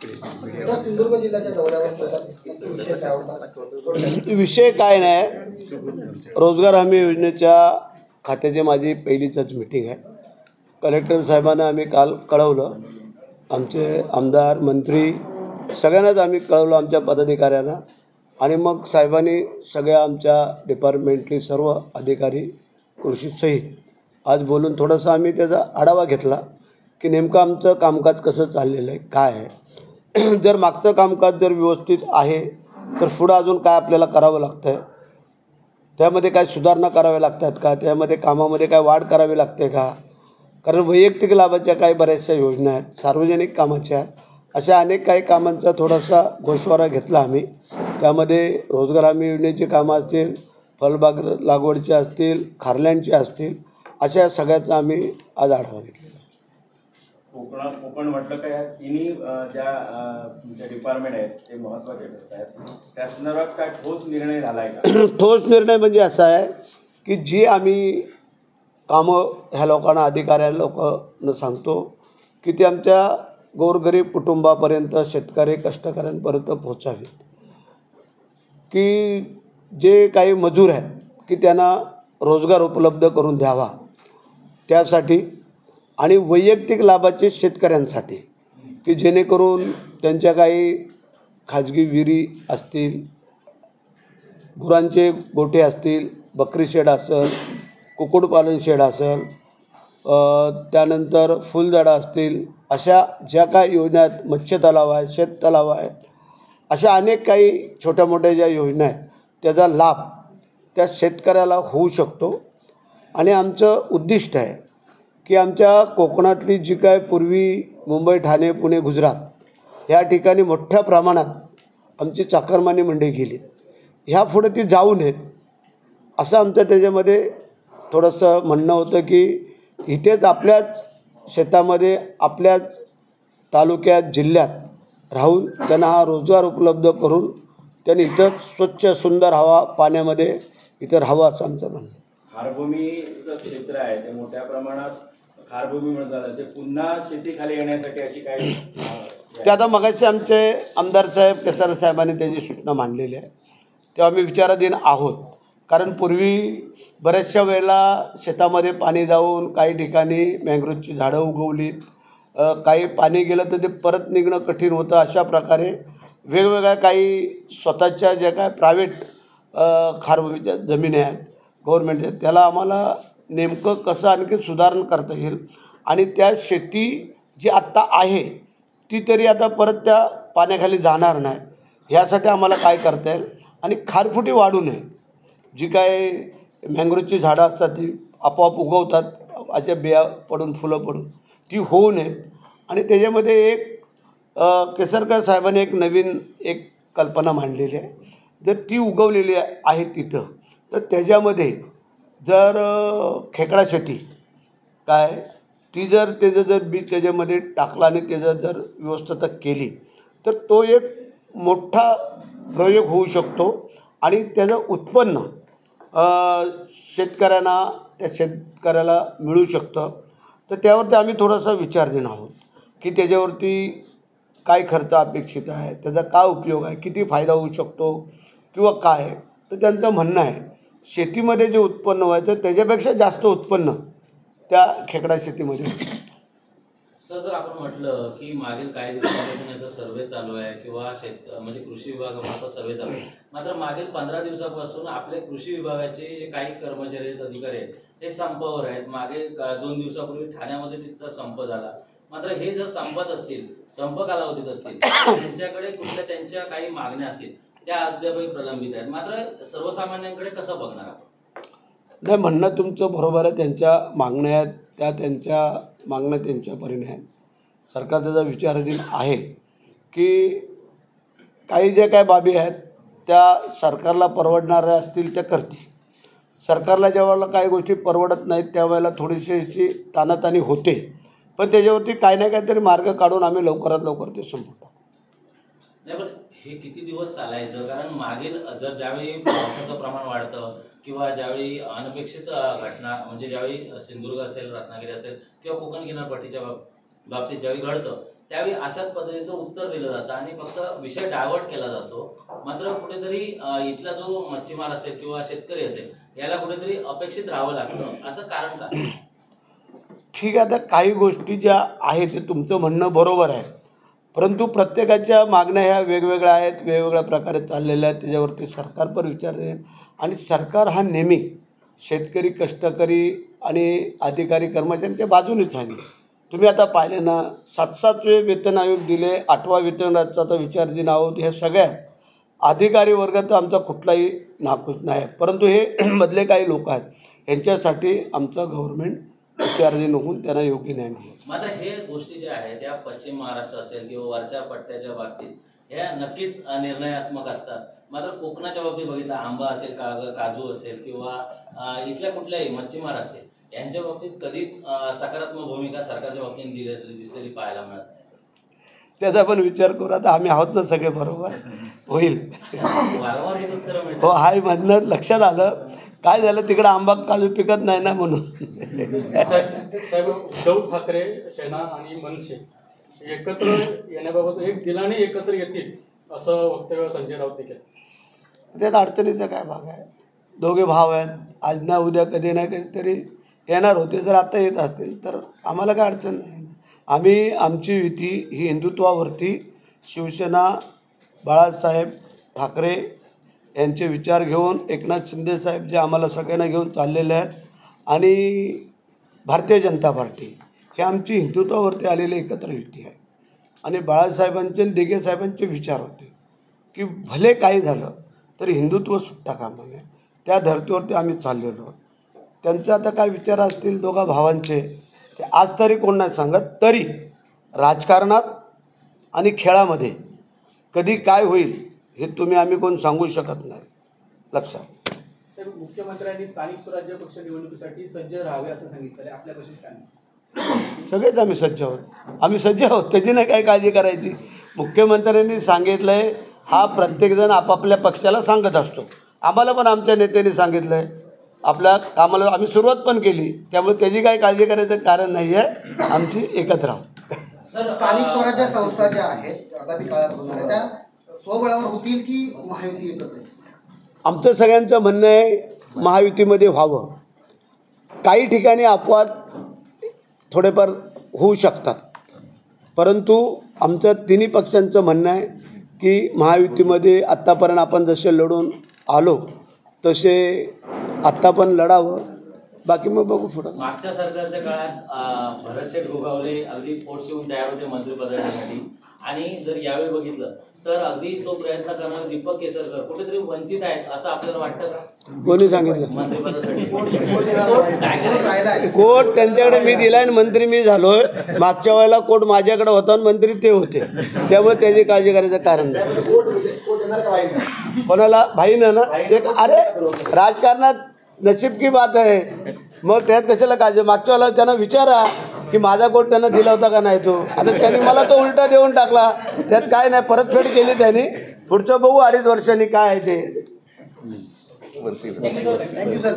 सिंधुदुर्ग जिल्ह्याच्या दौऱ्यावर विषय काय नाही, रोजगार हमी योजनेच्या खात्याची माझी पहिलीच मीटिंग आहे. कलेक्टर साहेबांना आम्ही काल कळवलं, आमचे आमदार मंत्री सगळ्यांनाच आम्ही कळवलं, आमच्या पदाधिकाऱ्यांना. आणि मग साहेबांनी सगळ्या आमच्या डिपार्टमेंटली सर्व अधिकारी कृषीसहित आज बोलून थोडंसं आम्ही त्याचा आढावा घेतला की नेमकं आमचं कामकाज कसं चाललेलं आहे, काय आहे. जर मागचं कामकाज जर व्यवस्थित आहे तर पुढं अजून काय आपल्याला करावं लागतं आहे, त्यामध्ये काय सुधारणा कराव्या लागतात का, त्यामध्ये कामामध्ये काय वाढ करावी लागते का. कारण वैयक्तिक लाभाच्या काही बऱ्याचशा योजना आहेत, सार्वजनिक कामाच्या आहेत, अशा अनेक काही कामांचा थोडासा गोषवारा घेतला आम्ही. त्यामध्ये रोजगार हमी योजनेची कामं असतील, फळबाग लागवडच्या असतील, खारल्यांच्या असतील, अशा सगळ्याचा आम्ही आज आढावा घेतलेला. कोकण म्हटलं का या तिन्ही ज्या तुमच्या डिपार्टमेंट आहेत ते महत्त्वाचे ठरत आहेत, त्या संदर्भात काय ठोस निर्णय झाला आहे का? ठोस निर्णय म्हणजे असा आहे की जी आम्ही कामं ह्या लोकांना, अधिकाऱ्या लोकांना सांगतो की ते आमच्या गोरगरीब कुटुंबापर्यंत, शेतकरी कष्टकऱ्यांपर्यंत पोहोचावीत. की जे काही मजूर आहेत की त्यांना रोजगार उपलब्ध करून द्यावा, त्यासाठी. आणि वैयक्तिक लाभाचे शेतकऱ्यांसाठी की जेणेकरून त्यांच्या काही खाजगी विहिरी असतील, गुरांचे गोठे असतील, बकरी शेड असेल, कुक्कुटपालन शेड असेल, त्यानंतर फुलझाडं असतील, अशा ज्या काही योजना आहेत, मत्स्य तलाव आहे, शेततलाव आहे, अशा अनेक काही छोट्या मोठ्या ज्या योजना आहेत त्याचा लाभ त्या शेतकऱ्याला होऊ शकतो. आणि आमचं उद्दिष्ट आहे की आमच्या कोकणातली जी काय पूर्वी मुंबई, ठाणे, पुणे, गुजरात ह्या ठिकाणी मोठ्या प्रमाणात आमची चाकरमानी मंडई गेली, ह्या पुढे ती जाऊ नयेत असं आमचं त्याच्यामध्ये थोडंसं म्हणणं होतं की इथेच आपल्याच शेतामध्ये, आपल्याच तालुक्यात, जिल्ह्यात राहून त्यांना हा रोजगार उपलब्ध करून त्यांनी इथं स्वच्छ सुंदर हवा पाण्यामध्ये इथं राहावं असं आमचं म्हणणं. खारभूमीचं क्षेत्र आहे ते मोठ्या प्रमाणात खारभूमी म्हणतात, ते पुन्हा शेतीखाली येण्यासाठी अशी काही ते आता मगाशी आमचे आमदार साहेब, केसर साहेबांनी त्याची सूचना मांडलेली आहे, तेव्हा आम्ही विचाराधीन आहोत. कारण पूर्वी बऱ्याचशा वेळेला शेतामध्ये पाणी जाऊन काही ठिकाणी मँग्रोवची झाडं उगवलीत, काही पाणी गेलं तर ते परत निघणं कठीण होतं. अशा प्रकारे वेगवेगळ्या काही स्वतःच्या ज्या काय प्रायव्हेट खारभूमीच्या जमिनी आहेत, गव्हर्मेंट आहेत, त्याला आम्हाला नेमकं कसं आणखी सुधारणा करता येईल आणि त्या शेती जी आत्ता आहे ती तरी आता परत त्या पाण्याखाली जाणार नाही, ह्यासाठी आम्हाला काय करता येईल. आणि खारफुटी वाढू नये, जी काय मँग्रोवची झाडं असतात ती आपोआप उगवतात, अशा बिया पडून, फुलं पडून, ती होऊ नयेत. आणि त्याच्यामध्ये एक केसरकर साहेबांनी एक नवीन कल्पना मांडलेली आहे. जर ती उगवलेली आहे तिथं, तर त्याच्यामध्ये जर खेकडा शेती काय ती जर त्याचं जर बी त्याच्यामध्ये टाकलं आणि त्याचं जर व्यवस्था केली तर तो एक मोठा प्रयोग होऊ शकतो. आणि त्याचं उत्पन्न शेतकऱ्यांना, त्या शेतकऱ्याला मिळू शकतं. तर त्यावरती आम्ही थोडासा विचार देणार आहोत की त्याच्यावरती काय खर्च अपेक्षित आहे, त्याचा काय उपयोग आहे, किती फायदा होऊ शकतो किंवा काय. तर त्यांचं म्हणणं आहे शेतीमध्ये जे उत्पन्न व्हायचं त्याच्यापेक्षा जास्त उत्पन्न त्या खेकडा शेतीमध्ये होऊ शकतं. सर, जर आपण म्हटलं की मागील काही दिवसांपासून याचा सर्वे चालू आहे किंवा म्हणजे कृषी विभागाचा सर्वे चालू आहे, मात्र मागील 15 दिवसापासून आपले कृषी विभागाचे जे काही कर्मचारी आहेत, अधिकारी आहेत, ते संपावर आहेत. मागे 2 दिवसापूर्वी ठाण्यामध्ये तिथचा संप झाला. मात्र हे जर संपत असतील, संप कालावधीत असतील, त्यांच्याकडे कुठल्या त्यांच्या काही मागण्या असतील, त्या अद्यापही प्रलंबित आहेत. मात्र सर्वसामान्यांकडे कसं बघणार आपण? नाही, म्हणणं तुमचं बरोबर आहे. त्यांच्या मागण्या आहेत, त्या त्यांच्या मागण्या त्यांच्या परीने आहेत. सरकार त्याचा विचाराधीन आहे की काही ज्या काय बाबी आहेत त्या सरकारला परवडणाऱ्या असतील त्या करतील. सरकारला ज्यावेळेला काही गोष्टी परवडत नाहीत त्यावेळेला थोडीशी अशी ताणाताणी होते, पण त्याच्यावरती काही ना काहीतरी मार्ग काढून आम्ही लवकरात लवकर ते संपवतो. नाही, पण हे किती दिवस चालायचं? कारण मागील जर ज्यावेळी पावसाचं प्रमाण वाढतं किंवा ज्यावेळी अनपेक्षित घटना, म्हणजे ज्यावेळी सिंधुदुर्ग असेल, रत्नागिरी असेल किंवा कोकण किनारपट्टीच्या बाबतीत ज्यावेळी घडतं, त्यावेळी अशाच पद्धतीचं उत्तर दिलं जातं आणि फक्त विषय डायव्हर्ट केला जातो. मात्र कुठेतरी इथला जो मच्छीमार असेल किंवा शेतकरी असेल याला कुठेतरी अपेक्षित राहावं लागतं, असं कारण काय? ठीक आहे, आता काही गोष्टी ज्या आहेत ते तुमचं म्हणणं बरोबर आहे, परंतु प्रत्येकाच्या मागण्या ह्या वेगवेगळ्या आहेत, वेगवेगळ्या प्रकारे चाललेल्या आहेत. त्याच्यावरती सरकार पण विचार देईल आणि सरकार हा नेहमी शेतकरी, कष्टकरी आणि अधिकारी कर्मचाऱ्यांच्या बाजूनेच आहे. तुम्ही आता पाहिले ना, 7-7वे वेतन आयोग दिले, 8वा वेतनाचा तर विचार दिन आहोत. ह्या सगळ्यात अधिकारी वर्ग तर आमचा कुठलाही नाखुश नाही, परंतु हे मधले काही लोक आहेत यांच्यासाठी आमचं गव्हर्नमेंट विचारधीन होऊन त्यांना योग्य न्याय मिळेल. मात्र हे गोष्टी ज्या आहेत त्या पश्चिम महाराष्ट्र असेल किंवा वरच्या पट्ट्याच्या बाबतीत ह्या नक्कीच निर्णयात्मक असतात. मात्र कोकणाच्या बाबतीत बघितलं, आंबा असेल, काजू असेल किंवा इथल्या कुठल्याही मच्छीमार असतील, यांच्या बाबतीत कधीच सकारात्मक भूमिका सरकारच्या बाबतीत दिसलेली पाहायला मिळत नाही. त्याचा पण विचार करू. आता आम्ही आहोत ना सगळे, बरोबर होईल. वारंवार हेच उत्तरं हो, मिळतात. हाय म्हणणं लक्षात आलं. काय झालं, तिकडं आंबा काजू पिकत नाही ना म्हणून. साहेब, उद्धव ठाकरे सेना आणि मनसे एकत्र येण्याबाबत एक दिलाने एकत्र येतील असं वक्तव्य संजय राऊत केलं. त्यात अडचणीचा काय भाग आहे? दोघे भाव आहेत, आज ना उद्या कधी ना कधीतरी येणार होते. जर आता येत असतील तर आम्हाला काय अडचण नाही. आम्ही आमची युती ही हिंदुत्वावरती, शिवसेना, बाळासाहेब ठाकरे यांचे विचार घेऊन, एकनाथ शिंदेसाहेब जे आम्हाला सगळ्यांना घेऊन चाललेले आहेत, आणि भारतीय जनता पार्टी, हे आमची हिंदुत्वावरती आलेली एकत्र युती आहे. आणि बाळासाहेबांचे आणि दिघे साहेबांचे विचार होते की भले काही झालं तरी हिंदुत्व सुटता कामा नये. त्या धर्तीवरती आम्ही चाललेलो आहोत. त्यांचे आता काय विचार असतील दोघा भावांचे ते आज तरी कोण नाही सांगत. तरी राजकारणात आणि खेळामध्ये कधी काय होईल हे आम्ही कोण सांगू शकत नाही. लक्षात. साहेब, मुख्यमंत्र्यांनी स्थानिक स्वराज्य पक्ष निवडणुकीसाठी सज्ज राहावे असं सांगितलं आहे. आपल्या कशी काय? सगळेच आम्ही सज्ज आहोत. आम्ही सज्ज आहोत, त्याची नाही काय काळजी करायची. मुख्यमंत्र्यांनी सांगितलं आहे, हा प्रत्येकजण आपापल्या पक्षाला सांगत असतो. आम्हाला पण आमच्या नेत्यांनी सांगितलं आहे, आपल्या कामाला आम्ही सुरुवात पण केली, त्यामुळे त्याची काही काळजी करायचं कारण नाही आहे. आमची एकत्र आहोत. स्थानिक स्वराज्य संस्था ज्या आहेत आगामी काळात होणाऱ्या, त्या स्वबळावर होतील की महायुती एकत्र? आमचं सगळ्यांचं म्हणणं आहे महायुतीमध्ये व्हावं. काही ठिकाणी अपवाद थोडेफार होऊ शकतात, परंतु आमचं तिन्ही पक्षांचं म्हणणं आहे की महायुतीमध्ये आत्तापर्यंत आपण जसे लढून आलो तसे आत्ता पण लढावं. बाकी मग बघू पुढं. मागच्या सरकारच्या काळात भरतशेठ गोगावले अगदी पोट शिवून तयार होते मंत्रिपदासाठी, आणि जर यावेळी बघितलं तर अगदी तो प्रयत्न करणारे दीपक केसरकर कुठेतरी वंचित आहेत असं आपल्याला वाटतं का? कोणी सांगितलं? मंत्रिपदासाठी कोर्ट त्यांच्याकडे मी दिलाय आणि मंत्री मी झालोय. मागच्या वेळेला कोर्ट माझ्याकडे होता आणि मंत्री ते होते, त्यामुळे त्याची काळजी करायचं कारण नाही. कोणाला भाईनं ना ते, अरे राजकारणात नसीब की बात आहे, मग त्यात कशाला काळजी. मागच्या वेळेला त्यांना विचारा की माझा कोट त्यांना दिला होता का नाही. तो आता त्यांनी मला तो उलटा देऊन टाकला, त्यात काय नाही, परतफेड केली त्यांनी. पुढचं बघू 2.5 वर्षांनी काय आहे ते. Thank you sir.